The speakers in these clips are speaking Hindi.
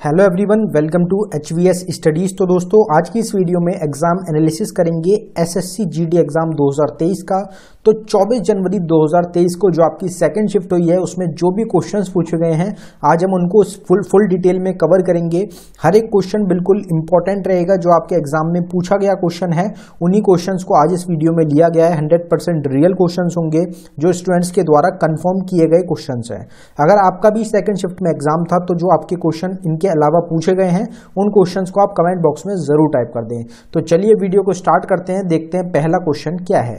Hello everyone, welcome to HVS studies. तो दोस्तों, आज की इस वीडियो में एग्जाम एनालिसिस करेंगे एसएससी जीडी एग्जाम 2023 का। तो 24 जनवरी 2023 को जो आपकी सेकंड शिफ्ट हुई है उसमें जो भी क्वेश्चंस पूछे गए हैं आज हम उनको फुल डिटेल में कवर करेंगे। हर एक क्वेश्चन बिल्कुल इंपॉर्टेंट रहेगा। जो आपके एग्जाम में पूछा गया क्वेश्चन है उन्हीं क्वेश्चंस को आज इस वीडियो में लिया गया है। 100% रियल क्वेश्चंस होंगे जो स्टूडेंट्स के द्वारा कंफर्म किए गए क्वेश्चंस हैं। अगर आपका भी सेकंड शिफ्ट में एग्जाम था तो जो आपके क्वेश्चन इनके अलावा पूछे गए हैं उन क्वेश्चंस को आप कमेंट बॉक्स में जरूर टाइप कर दें। तो चलिए वीडियो को स्टार्ट करते हैं, देखते हैं पहला क्वेश्चन क्या है।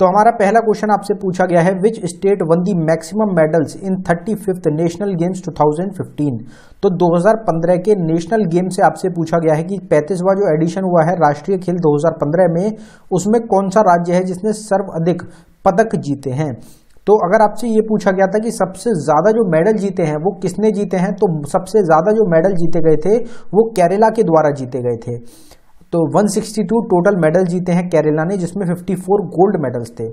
तो हमारा पहला क्वेश्चन आपसे पूछा गया है, which state one the maximum medals in 35th national games 2015। तो 2015 के नेशनल गेम से आपसे पूछा गया है कि 35वां जो एडिशन हुआ है राष्ट्रीय खेल 2015 में, उसमें कौन सा राज्य है जिसने सर्वाधिक पदक जीते हैं। तो अगर आपसे ये पूछा गया था कि सबसे ज्यादा जो मेडल जीते हैं वो किसने जीते हैं, तो सबसे ज्यादा जो मेडल जीते गए थे वो केरला के द्वारा जीते गए थे। तो 162 टोटल मेडल जीते हैं केरला ने, जिसमें 54 गोल्ड मेडल्स थे।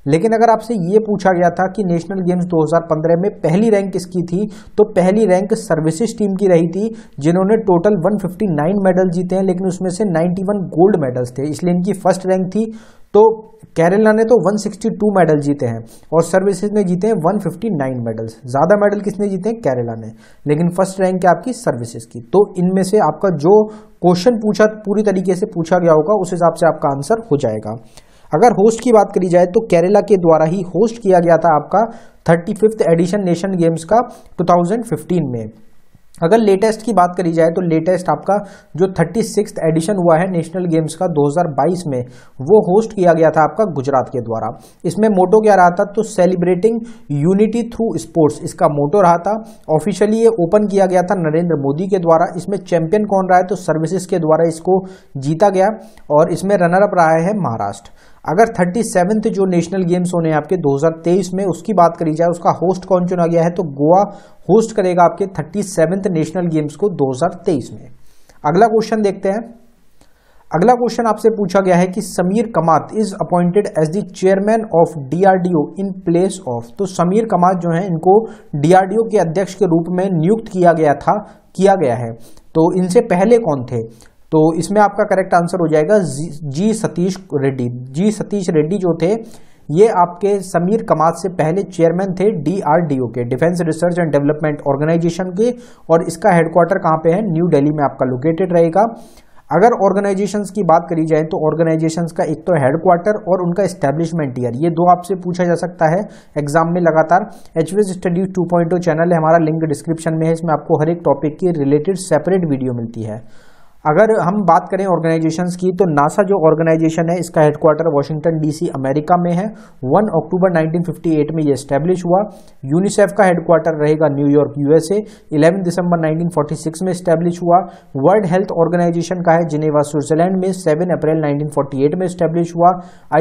लेकिन अगर आपसे ये पूछा गया था कि नेशनल गेम्स 2015 में पहली रैंक किसकी थी, तो पहली रैंक सर्विसेज टीम की रही थी, जिन्होंने टोटल 159 मेडल जीते हैं, लेकिन उसमें से 91 गोल्ड मेडल्स थे, इसलिए इनकी फर्स्ट रैंक थी। तो केरला ने तो 162 मेडल जीते हैं और सर्विसेज ने जीते हैं 159 मेडल्स। ज्यादा मेडल किसने जीते हैं? केरला ने, लेकिन फर्स्ट रैंक है आपकी सर्विसेज की। तो इनमें से आपका जो क्वेश्चन पूछा पूरी तरीके से पूछा गया होगा उस हिसाब से आपका आंसर हो जाएगा। अगर होस्ट की बात करी जाए तो केरला के द्वारा ही होस्ट किया गया था आपका 35th एडिशन नेशन गेम्स का 2015 में। अगर लेटेस्ट की बात करी जाए तो लेटेस्ट आपका जो 36th एडिशन हुआ है नेशनल गेम्स का 2022 में, वो होस्ट किया गया था आपका गुजरात के द्वारा। इसमें मोटो क्या रहा था? तो सेलिब्रेटिंग यूनिटी थ्रू स्पोर्ट्स, इसका मोटो रहा था। ऑफिशियली ये ओपन किया गया था नरेंद्र मोदी के द्वारा। इसमें चैंपियन कौन रहा है? तो सर्विसेज के द्वारा इसको जीता गया और इसमें रनर अप रहा है महाराष्ट्र। अगर 37th जो नेशनल गेम्स होने आपके 2023 में, उसकी बात करी जाए, उसका होस्ट कौन चुना गया है? तो गोवा होस्ट करेगा आपके 37th नेशनल गेम्स को 2023 में। अगला क्वेश्चन देखते हैं। अगला क्वेश्चन आपसे पूछा गया है कि Sameer Kamat is appointed as the chairman of DRDO in place of. तो समीर कमात जो है इनको DRDO के अध्यक्ष के रूप में नियुक्त किया गया है। तो इनसे पहले कौन थे? तो इसमें आपका करेक्ट आंसर हो जाएगा जी सतीश रेड्डी। जी सतीश रेड्डी जो थे ये आपके समीर कमात से पहले चेयरमैन थे DRDO के, defence research and development organisation के, और इसका हेडक्वार्टर कहां पे है? न्यू दिल्ली में आपका लोकेटेड रहेगा। अगर ऑर्गेनाइजेशंस की बात करी जाए तो ऑर्गेनाइजेशंस का एक तो हेडक्वार्टर और उनका एस्टेब्लिशमेंट ईयर, ये दो आपसे पूछा जा सकता है एग्जाम में लगातार। HVS स्टडीज 2.0 चैनल है हमारा, लिंक डिस्क्रिप्शन में है। इसमें आपको हर एक टॉपिक की रिलेटेड सेपरेट वीडियो मिलती है। अगर हम बात करें ऑर्गेनाइजेशंस की तो नासा जो ऑर्गेनाइजेशन है इसका हेडक्वार्टर वाशिंगटन DC अमेरिका में है। 1 अक्टूबर 1958 में ये एस्टेब्लिश हुआ। यूनिसेफ का हेडक्वार्टर रहेगा न्यूयॉर्क USA। 11 दिसंबर 1946 में एस्टेब्लिश हुआ। वर्ल्ड हेल्थ ऑर्गेनाइजेशन का है जिनेवा स्विट्जरलैंड में। 7 अप्रैल 1948 में एस्टेब्लिश हुआ।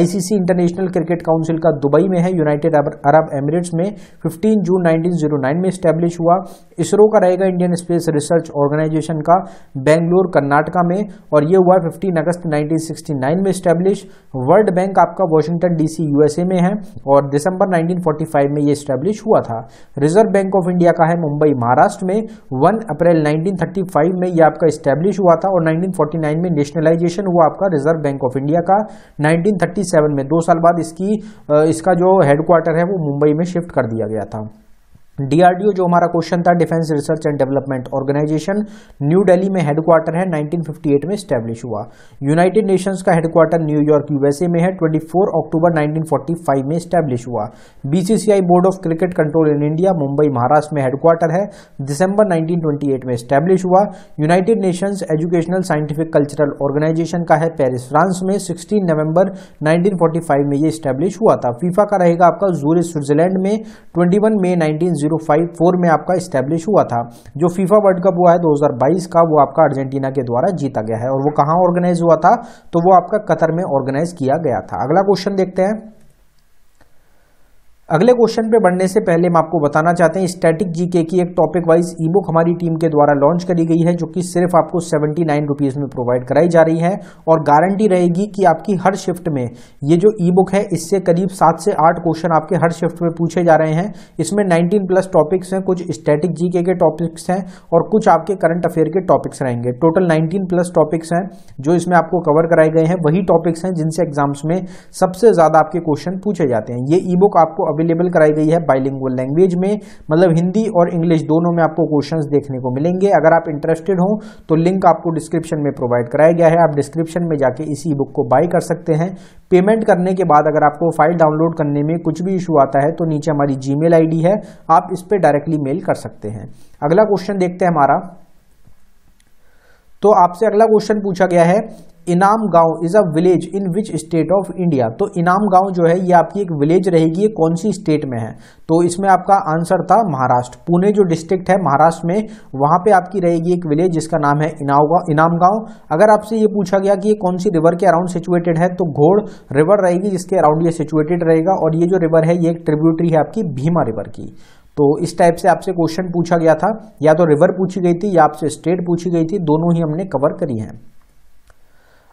ICC इंटरनेशनल क्रिकेट काउंसिल का दुबई में है यूनाइटेड अरब एमिरेट्स में। 15 जून 1909 में एस्टेब्लिश हुआ। इसरो का रहेगा इंडियन स्पेस रिसर्च ऑर्गेनाइजेशन का, बेंगलोर कर्नाटका में, और ये हुआ 15 अगस्त 1969 में एस्टेब्लिश। वर्ल्ड बैंक आपका वाशिंगटन DC USA में है और दिसंबर 1945 में ये एस्टेब्लिश हुआ था। रिजर्व बैंक ऑफ इंडिया का है मुंबई महाराष्ट्र में। 1 अप्रैल 1935 में ये आपका एस्टेब्लिश हुआ था और 1949 में नेशनलाइजेशन हुआ आपका रिजर्व बैंक ऑफ इंडिया का। 1937 में 2 साल बाद इसका जो हेडक्वार्टर है वो मुंबई में शिफ्ट कर दिया गया था। DRDO जो हमारा क्वेश्चन था, defence research and development organisation, new Delhi में हेडक्वार्टर है। 1958 में एस्टेब्लिश हुआ। यूनाइटेड नेशंस का हेडक्वार्टर न्यूयॉर्क USA में है। 24 अक्टूबर 1945 में एस्टेब्लिश हुआ। BCCI board of cricket control in India, Mumbai Maharashtra में हेडक्वार्टर है। दिसंबर 1928 में एस्टेब्लिश हुआ। United Nations Educational Scientific Cultural Organisation का है पेरिस फ्रांस में। 16 नवंबर 1945 में ये एस्टेब्लिश हुआ था। फीफा का रहेगा आपका जूरिच स्विट्जरलैंड में। 21 मई 1904 में आपका एस्टेब्लिश हुआ था। जो फीफा वर्ल्ड कप हुआ है 2022 का, वो आपका अर्जेंटीना के द्वारा जीता गया है और वो कहां ऑर्गेनाइज हुआ था? तो वो आपका कतर में ऑर्गेनाइज किया गया था। अगला क्वेश्चन देखते हैं। अगले क्वेश्चन पे बढ़ने से पहले हम आपको बताना चाहते हैं स्टैटिक जीके की एक टॉपिक वाइज ई बुक हमारी टीम के द्वारा लॉन्च करी गई है, जो कि सिर्फ आपको 79 रुपीज में प्रोवाइड कराई जा रही है और गारंटी रहेगी कि आपकी हर शिफ्ट में ये जो ई बुक है इससे करीब 7 से 8 क्वेश्चन आपके हर शिफ्ट में पूछे जा रहे हैं। इसमें 19 प्लस टॉपिक्स हैं, कुछ स्टैटिक जीके के टॉपिक्स हैं और कुछ आपके करंट अफेयर के टॉपिक्स रहेंगे। टोटल 19 प्लस टॉपिक्स हैं जो इसमें आपको कवर कराए गए हैं। वही टॉपिक्स हैं जिनसे एग्जाम्स में सबसे ज्यादा आपके क्वेश्चन पूछे जाते हैं। ये ई बुक आपको अवेलेबल कराई गई है बाइलिंगुअल लैंग्वेज में, मतलब हिंदी और इंग्लिश दोनों में आपको क्वेश्चंस देखने को मिलेंगे। अगर आप इंटरेस्टेड हो तो लिंक आपको डिस्क्रिप्शन में प्रोवाइड कराया गया है, आप डिस्क्रिप्शन में जाके इस ई बुक को बाय कर सकते हैं। पेमेंट करने के बाद अगर आपको फाइल डाउनलोड करने में कुछ भी इशू आता है तो नीचे हमारी जीमेल आईडी है, आप इस पे डायरेक्टली मेल कर सकते हैं। अगला क्वेश्चन देखते हैं हमारा। तो आपसे अगला क्वेश्चन पूछा गया है, इनाम गांव is a village in which state of India. तो इनाम गांव जो है ये आपकी एक विलेज रहेगी, ये कौन सी स्टेट में है? तो इसमें आपका आंसर था महाराष्ट्र। पुणे जो डिस्ट्रिक्ट है महाराष्ट्र में, वहां पे आपकी रहेगी एक विलेज जिसका नाम है इनाम गांव। अगर आपसे ये पूछा गया कि ये कौन सी रिवर के अराउंड सिचुएटेड है, तो घोड़ रिवर रहेगी जिसके अराउंड ये सिचुएटेड रहेगा। और ये जो रिवर है ये एक ट्रिब्यूटरी है आपकी भीमा रिवर की। तो इस टाइप से आपसे क्वेश्चन पूछा गया था, या तो रिवर पूछी गई थी या आपसे स्टेट पूछी गई थी, दोनों ही हमने कवर करी है।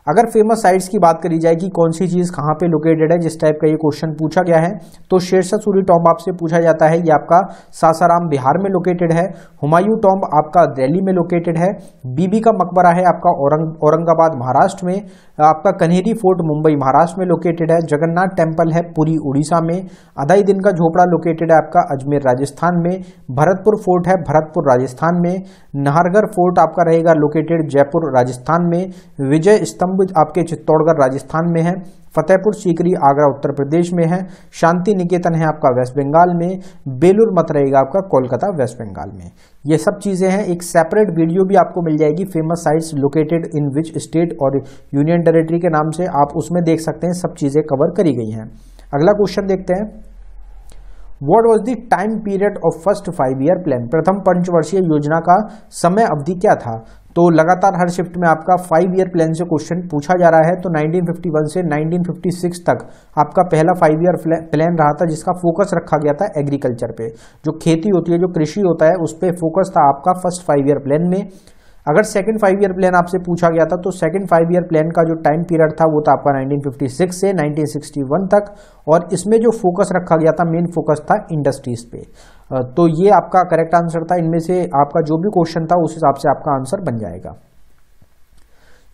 अगर फेमस साइट्स की बात करी जाए कि कौन सी चीज कहां पे लोकेटेड है, जिस टाइप का ये क्वेश्चन पूछा गया है, तो शेरशाह सूरी टॉम्ब आपसे पूछा जाता है, ये आपका सासाराम बिहार में लोकेटेड है। हुमायूं टॉम्ब आपका दिल्ली में लोकेटेड है। बीबी का मकबरा है आपका औरंगाबाद महाराष्ट्र में। आपका कन्हेरी फोर्ट मुंबई महाराष्ट्र में लोकेटेड है। जगन्नाथ टेम्पल है पुरी उड़ीसा में। अदाई दिन का झोपड़ा लोकेटेड है आपका अजमेर राजस्थान में। भरतपुर फोर्ट है भरतपुर राजस्थान में। नाहरगढ़ फोर्ट आपका रहेगा लोकेटेड जयपुर राजस्थान में। विजय स्तंभ आपके चित्तौड़गढ़ राजस्थान में है। फतेहपुर सीकरी आगरा उत्तर प्रदेश में है। शांति निकेतन है आपका वेस्ट बंगाल में। बेलूर मठ रहेगा आपका कोलकाता वेस्ट बंगाल में। ये सब चीजें हैं। एक सेपरेट वीडियो भी आपको मिल जाएगी famous sites located in which state और यूनियन टेरिटरी के नाम से, आप उसमें देख सकते हैं, सब चीजें कवर करी गई हैं। अगला क्वेश्चन देखते हैं, What was the time period of first 5-year plan? प्रथम पंचवर्षीय योजना का समय अवधि क्या था? तो लगातार हर शिफ्ट में आपका 5 ईयर प्लान से क्वेश्चन पूछा जा रहा है। तो 1951 से 1956 तक आपका पहला 5 ईयर प्लान रहा था, जिसका फोकस रखा गया था एग्रीकल्चर पे। जो खेती होती है, जो कृषि होता है, उस पर फोकस था आपका फर्स्ट 5 ईयर प्लान में। अगर सेकंड 5 ईयर प्लान आपसे पूछा गया था, तो सेकंड 5 ईयर प्लान का जो टाइम पीरियड था वो था आपका 1956 से 1961 तक, और इसमें जो फोकस रखा गया था, मेन फोकस था इंडस्ट्रीज पे। तो ये आपका करेक्ट आंसर था। इनमें से आपका जो भी क्वेश्चन था उस हिसाब से आपका आंसर बन जाएगा।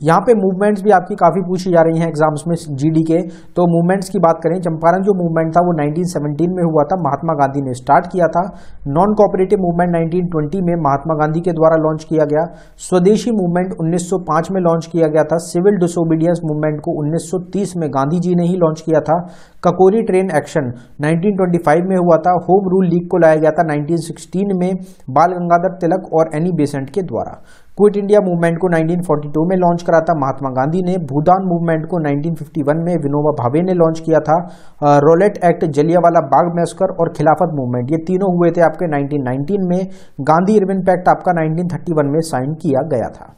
यहाँ पे मूवमेंट्स भी आपकी काफी पूछी जा रही हैं एग्जाम्स में जीडी के। तो मूवमेंट्स की बात करें, चंपारण जो मूवमेंट था वो 1917 में हुआ था, महात्मा गांधी ने स्टार्ट किया था। नॉन कोऑपरेटिव मूवमेंट 1920 में महात्मा गांधी के द्वारा लॉन्च किया गया। स्वदेशी मूवमेंट 1905 में लॉन्च किया गया था। सिविल डिसोबीडियंस मूवमेंट को 1930 में गांधी जी ने ही लॉन्च किया था। ककोरी ट्रेन एक्शन 1925 में हुआ था। होम रूल लीग को लाया गया था 1916 में बाल गंगाधर तिलक और एनी बेसेंट के द्वारा। क्विट इंडिया मूवमेंट को 1942 में लॉन्च करा था महात्मा गांधी ने। भूदान मूवमेंट को 1951 में विनोबा भावे ने लॉन्च किया था। रोलेट एक्ट, जलियांवाला बाग मैसकर और खिलाफत मूवमेंट, ये तीनों हुए थे आपके 1919 में। गांधी इरविन पैक्ट आपका 1931 में साइन किया गया था।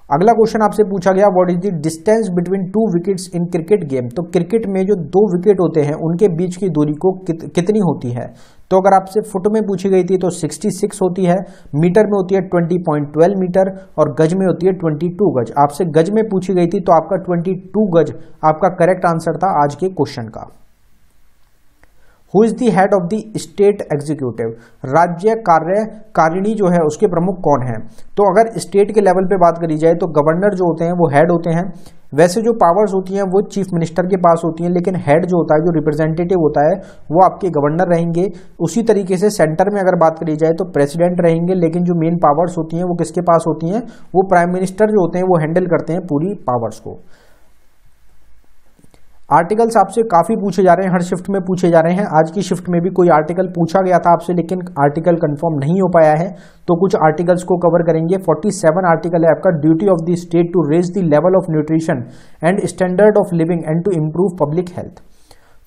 अगला क्वेश्चन आपसे पूछा गया, what is the distance between 2 wickets in cricket game. तो क्रिकेट में जो 2 विकेट होते हैं उनके बीच की दूरी को कितनी होती है? तो अगर आपसे फुट में पूछी गई थी तो 66 होती है, मीटर में होती है 20.12 मीटर और गज में होती है 22 गज। आपसे गज में पूछी गई थी तो आपका 22 गज आपका करेक्ट आंसर था आज के क्वेश्चन का। Who is the head of the state executive. राज्य कार्यकारिणी जो है उसके प्रमुख कौन है? तो अगर स्टेट के लेवल पे बात करी जाए तो गवर्नर जो होते हैं वो हेड होते हैं। वैसे जो पावर्स होती हैं वो चीफ मिनिस्टर के पास होती हैं, लेकिन हेड जो होता है, जो रिप्रेजेंटेटिव होता है, वो आपके गवर्नर रहेंगे। उसी तरीके से सेंटर में अगर बात करी जाए तो प्रेसिडेंट रहेंगे, लेकिन जो मेन पावर्स होती हैं वो किसके पास होती हैं? वो प्राइम मिनिस्टर जो होते हैं वो हैंडल करते हैं पूरी पावर्स को। आर्टिकल्स आपसे काफी पूछे जा रहे हैं, हर शिफ्ट में पूछे जा रहे हैं। आज की शिफ्ट में भी कोई आर्टिकल पूछा गया था आपसे, लेकिन आर्टिकल कंफर्म नहीं हो पाया है, तो कुछ आर्टिकल्स को कवर करेंगे। 47 आर्टिकल है आपका, duty of the state to raise the level of nutrition and standard of living and to improve public health.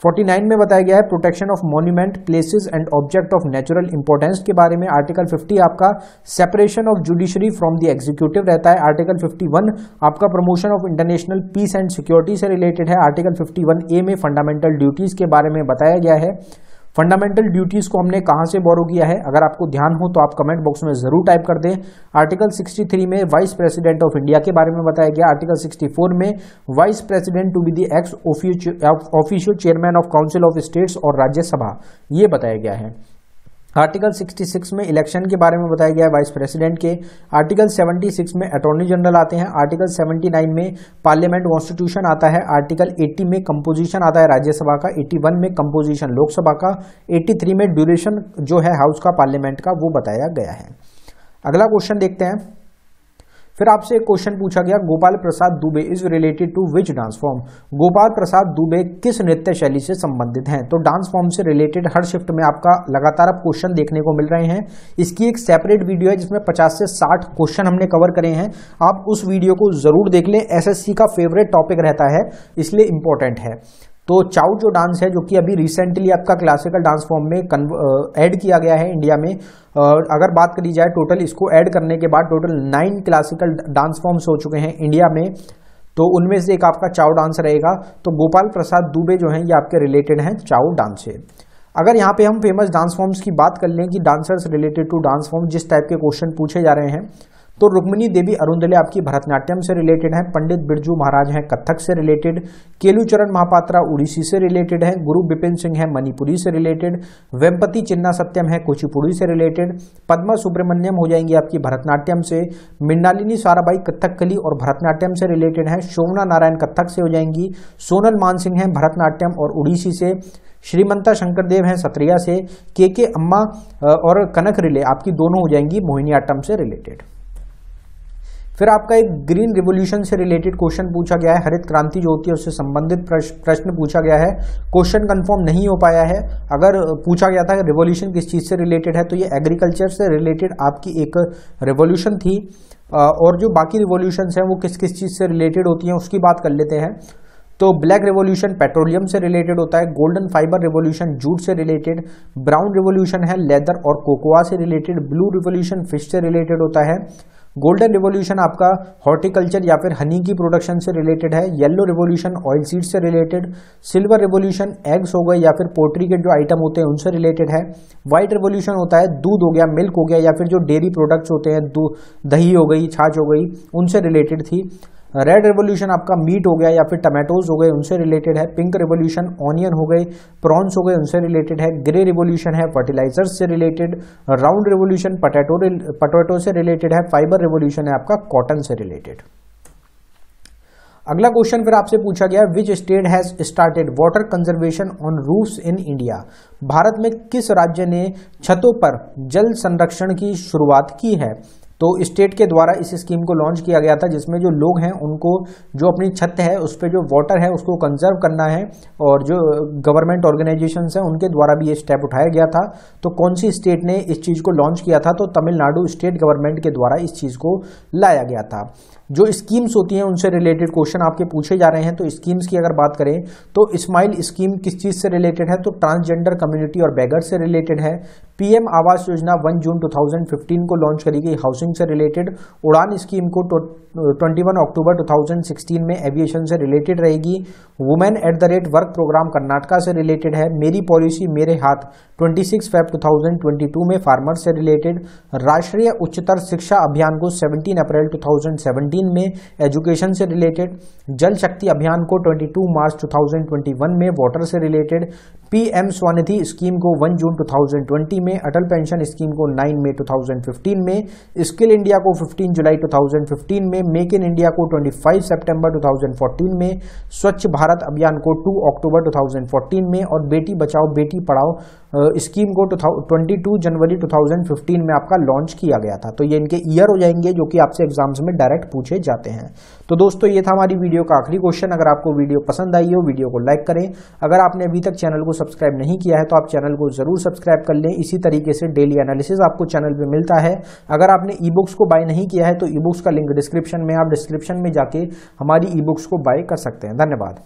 49 में बताया गया है protection of monument places and object of natural importance के बारे में। आर्टिकल 50 आपका separation of judiciary from the executive रहता है। आर्टिकल 51 आपका promotion of international peace and security से रिलेटेड है। आर्टिकल 51A में फंडामेंटल ड्यूटीज के बारे में बताया गया है। फंडामेंटल ड्यूटीज को हमने कहां से बोरो किया है, अगर आपको ध्यान हो तो आप कमेंट बॉक्स में जरूर टाइप कर दें। आर्टिकल 63 में वाइस प्रेसिडेंट ऑफ इंडिया के बारे में बताया गया। आर्टिकल 64 में vice president to be the ex official chairman of council of states और राज्यसभा, ये बताया गया है। आर्टिकल 66 में इलेक्शन के बारे में बताया गया है वाइस प्रेसिडेंट के। आर्टिकल 76 में अटॉर्नी जनरल आते हैं। आर्टिकल 79 में पार्लियामेंट कॉन्स्टिट्यूशन आता है। आर्टिकल 80 में कंपोजिशन आता है राज्यसभा का। 81 में कंपोजिशन लोकसभा का। 83 में ड्यूरेशन जो है हाउस का पार्लियामेंट का वो बताया गया है। अगला क्वेश्चन देखते हैं। फिर आपसे एक क्वेश्चन पूछा गया, Gopal Prasad Dubey is related to which dance form. Gopal Prasad Dubey किस नृत्य शैली से संबंधित हैं। तो डांस फॉर्म से रिलेटेड हर शिफ्ट में आपका लगातार अब क्वेश्चन देखने को मिल रहे हैं। इसकी एक सेपरेट वीडियो है जिसमें 50 से 60 क्वेश्चन हमने कवर करे हैं। आप उस वीडियो को जरूर देख लें। एसएससी का फेवरेट टॉपिक रहता है, इसलिए इंपॉर्टेंट है। तो चाउ जो डांस है, जो कि अभी रिसेंटली आपका क्लासिकल डांस फॉर्म में ऐड किया गया है इंडिया में। अगर बात करी जाए टोटल इसको ऐड करने के बाद टोटल 9 क्लासिकल डांस फॉर्म्स हो चुके हैं इंडिया में, तो उनमें से एक आपका चाउ डांस रहेगा। तो गोपाल प्रसाद दुबे जो हैं ये आपके रिलेटेड हैं चाउ डांस से। अगर यहाँ पे हम फेमस डांस फॉर्म्स की बात कर लें कि dancers related to dance form जिस टाइप के क्वेश्चन पूछे जा रहे हैं, तो रुक्मिणी देवी अरुंदले आपकी भरतनाट्यम से रिलेटेड है। पंडित बिरजू महाराज हैं कथक से रिलेटेड। केलुचरण महापात्रा उड़ीसी से रिलेटेड है। गुरु बिपिन सिंह है मणिपुरी से रिलेटेड। वेम्पति चिन्ना सत्यम है कुचिपुड़ी से रिलेटेड। पद्मा सुब्रमण्यम हो जाएंगी आपकी भरतनाट्यम से। मृणालिनी साराभाई कथकली और भरतनाट्यम से रिलेटेड है। शोभना नारायण कथक से हो जाएंगी। सोनल मानसिंह हैं भरतनाट्यम और उड़ीसी से। श्रीमंता शंकरदेव हैं सत्रिया से। के अम्मा और कनक रिले आपकी दोनों हो जाएंगी मोहिनीअट्टम से रिलेटेड। फिर आपका एक ग्रीन रिवॉल्यूशन से रिलेटेड क्वेश्चन पूछा गया है। हरित क्रांति जो होती है उससे संबंधित प्रश्न पूछा गया है। क्वेश्चन कंफर्म नहीं हो पाया है। अगर पूछा गया था रिवॉल्यूशन किस चीज से रिलेटेड है, तो ये एग्रीकल्चर से रिलेटेड आपकी एक रिवॉल्यूशन थी। और जो बाकी रिवॉल्यूशंस हैं वो किस किस चीज से रिलेटेड होती हैं उसकी बात कर लेते हैं। तो ब्लैक रिवॉल्यूशन पेट्रोलियम से रिलेटेड होता है। गोल्डन फाइबर रिवॉल्यूशन जूट से रिलेटेड। ब्राउन रिवॉल्यूशन है लेदर और कोकोआ से रिलेटेड। ब्लू रिवॉल्यूशन फिश से रिलेटेड होता है। गोल्डन रिवॉल्यूशन आपका हॉर्टिकल्चर या फिर हनी की प्रोडक्शन से रिलेटेड है। येलो रिवॉल्यूशन ऑयल सीड से रिलेटेड। सिल्वर रिवॉल्यूशन एग्स हो गए या फिर पोल्ट्री के जो आइटम होते हैं उनसे रिलेटेड है। व्हाइट रिवॉल्यूशन होता है दूध हो गया, मिल्क हो गया या फिर जो डेयरी प्रोडक्ट्स होते हैं दही हो गई, छाछ हो गई, उनसे रिलेटेड थी। रेड रिवॉल्यूशन आपका मीट हो गया या फिर टमाटोज हो गए, उनसे रिलेटेड है। पिंक रिवॉल्यूशन ऑनियन हो गए, प्रॉन्स हो गए, उनसे रिलेटेड है। ग्रे रिवॉल्यूशन है फर्टिलाइजर्स से रिलेटेड। राउंड रिवॉल्यूशन पोटैटो से रिलेटेड है। फाइबर रिवॉल्यूशन है आपका कॉटन से रिलेटेड। अगला क्वेश्चन फिर आपसे पूछा गया, which state has started water conservation on roofs in India. Bharat में किस राज्य ने छतों पर जल संरक्षण की शुरुआत की है। तो स्टेट के द्वारा इस स्कीम को लॉन्च किया गया था, जिसमें जो लोग हैं उनको जो अपनी छत है उस पर जो वाटर है उसको कंजर्व करना है, और जो गवर्नमेंट ऑर्गेनाइजेशंस हैं उनके द्वारा भी ये स्टेप उठाया गया था। तो कौन सी स्टेट ने इस चीज को लॉन्च किया था, तो तमिलनाडु स्टेट गवर्नमेंट के द्वारा इस चीज को लाया गया था। जो स्कीम्स होती हैं उनसे रिलेटेड क्वेश्चन आपके पूछे जा रहे हैं। तो स्कीम्स की अगर बात करें तो स्माइल स्कीम किस चीज से रिलेटेड है, तो ट्रांसजेंडर कम्युनिटी और बेगर से रिलेटेड है। पीएम आवास योजना 1 जून 2015 को लॉन्च करी गई हाउसिंग से रिलेटेड। उड़ान स्कीम को 21 अक्टूबर 2016 में एविएशन से रिलेटेड रहेगी। वुमेन @ वर्क प्रोग्राम कर्नाटका से रिलेटेड है। मेरी पॉलिसी मेरे हाथ 26 फेब 2022 में फार्मर से रिलेटेड। राष्ट्रीय उच्चतर शिक्षा अभियान को 17 अप्रैल 2017 में एजुकेशन से रिलेटेड। जल शक्ति अभियान को 22 मार्च 2021 में वाटर से रिलेटेड। पीएम स्वनिधि स्कीम को 1 जून 2020 में। अटल पेंशन स्कीम को 9 मई 2015 में। स्किल इंडिया को 15 जुलाई 2015 में। मेक इन इंडिया को 25 सितंबर 2014 में। स्वच्छ भारत अभियान को 2 अक्टूबर 2014 में। और बेटी बचाओ बेटी पढ़ाओ स्कीम को 22 जनवरी 2015 में आपका लॉन्च किया गया था। तो ये इनके ईयर हो जाएंगे जो कि आपसे एग्जाम्स में डायरेक्ट पूछे जाते हैं। तो दोस्तों ये था हमारी वीडियो का आखिरी क्वेश्चन। अगर आपको वीडियो पसंद आई हो वीडियो को लाइक करें। अगर आपने अभी तक चैनल को सब्सक्राइब नहीं किया है तो आप चैनल को जरूर सब्सक्राइब कर लें। इसी तरीके से डेली एनालिसिस आपको चैनल पे मिलता है। अगर आपने ई बुक्स को बाय नहीं किया है तो ई बुक्स का लिंक डिस्क्रिप्शन में, आप डिस्क्रिप्शन में जाके हमारी ई बुक्स को बाय कर सकते हैं। धन्यवाद।